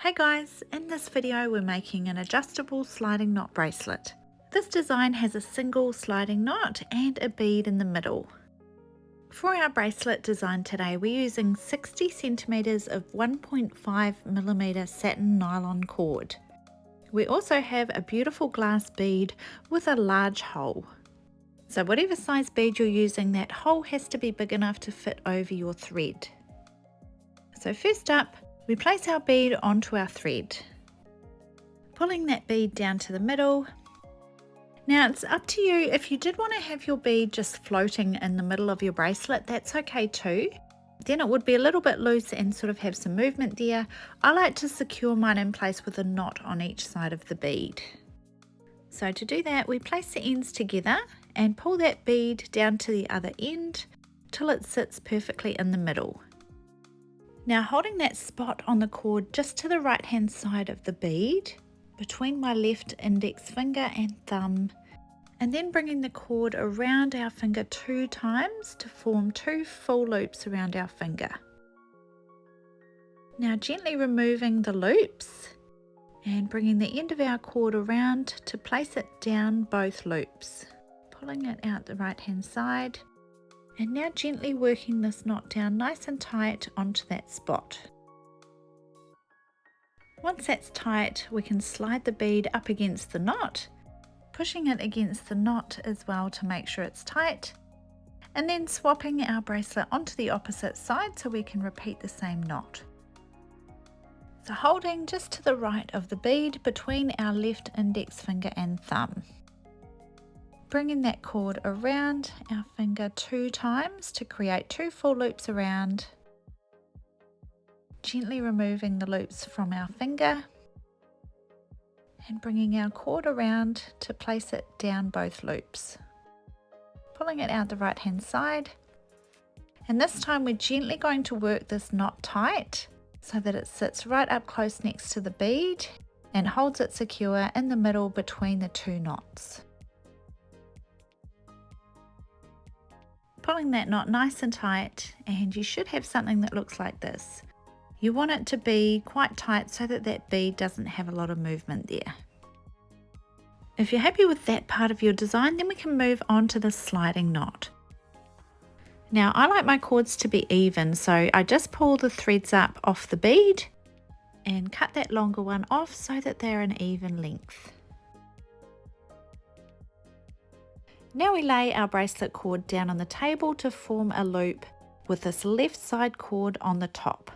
Hey guys, in this video we're making an adjustable sliding knot bracelet. This design has a single sliding knot and a bead in the middle. For our bracelet design today we're using 60 centimeters of 1.5mm satin nylon cord. We also have a beautiful glass bead with a large hole. So whatever size bead you're using, that hole has to be big enough to fit over your thread. So first up, we place our bead onto our thread, pulling that bead down to the middle. Now it's up to you. If you did want to have your bead just floating in the middle of your bracelet, that's okay too. Then it would be a little bit loose and sort of have some movement there. I like to secure mine in place with a knot on each side of the bead. So to do that, we place the ends together and pull that bead down to the other end till it sits perfectly in the middle. Now holding that spot on the cord just to the right hand side of the bead, between my left index finger and thumb, and then bringing the cord around our finger 2 times to form 2 full loops around our finger. Now gently removing the loops and bringing the end of our cord around to place it down both loops, pulling it out the right hand side. And now gently working this knot down nice and tight onto that spot. Once that's tight, we can slide the bead up against the knot, pushing it against the knot as well to make sure it's tight, and then swapping our bracelet onto the opposite side so we can repeat the same knot. So holding just to the right of the bead between our left index finger and thumb. Bringing that cord around our finger 2 times to create 2 full loops around. Gently removing the loops from our finger and bringing our cord around to place it down both loops. Pulling it out the right hand side. And this time we're gently going to work this knot tight so that it sits right up close next to the bead and holds it secure in the middle between the 2 knots. Pulling that knot nice and tight, and you should have something that looks like this. You want it to be quite tight so that that bead doesn't have a lot of movement there. If you're happy with that part of your design, then we can move on to the sliding knot. Now I like my cords to be even, so I just pull the threads up off the bead and cut that longer one off so that they're an even length. Now we lay our bracelet cord down on the table to form a loop with this left side cord on the top.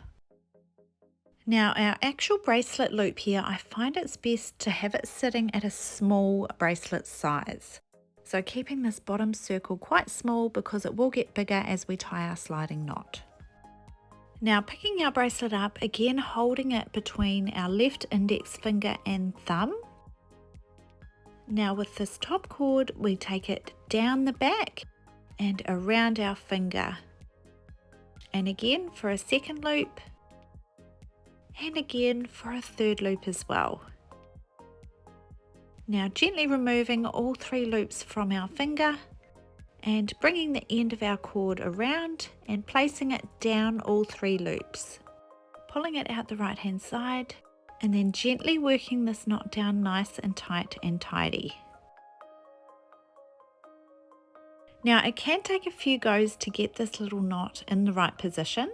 Now our actual bracelet loop here, I find it's best to have it sitting at a small bracelet size. So keeping this bottom circle quite small because it will get bigger as we tie our sliding knot. Now picking our bracelet up, again holding it between our left index finger and thumb. Now with this top cord, we take it down the back and around our finger. And again for a second loop. And again for a third loop as well. Now gently removing all 3 loops from our finger and bringing the end of our cord around and placing it down all 3 loops. Pulling it out the right hand side. And then gently working this knot down nice and tight and tidy. Now it can take a few goes to get this little knot in the right position.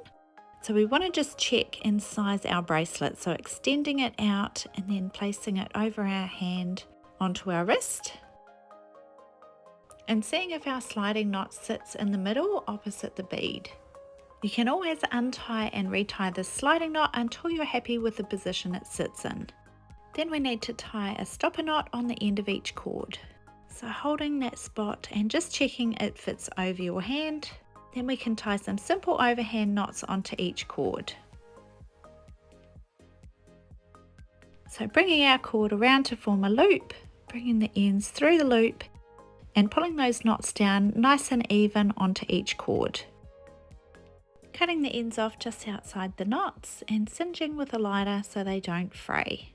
So we want to just check and size our bracelet. So extending it out and then placing it over our hand onto our wrist. And seeing if our sliding knot sits in the middle opposite the bead. You can always untie and retie this sliding knot until you're happy with the position it sits in. Then we need to tie a stopper knot on the end of each cord. So holding that spot and just checking it fits over your hand, then we can tie some simple overhand knots onto each cord. So bringing our cord around to form a loop, bringing the ends through the loop and pulling those knots down nice and even onto each cord. Cutting the ends off just outside the knots and singeing with a lighter so they don't fray.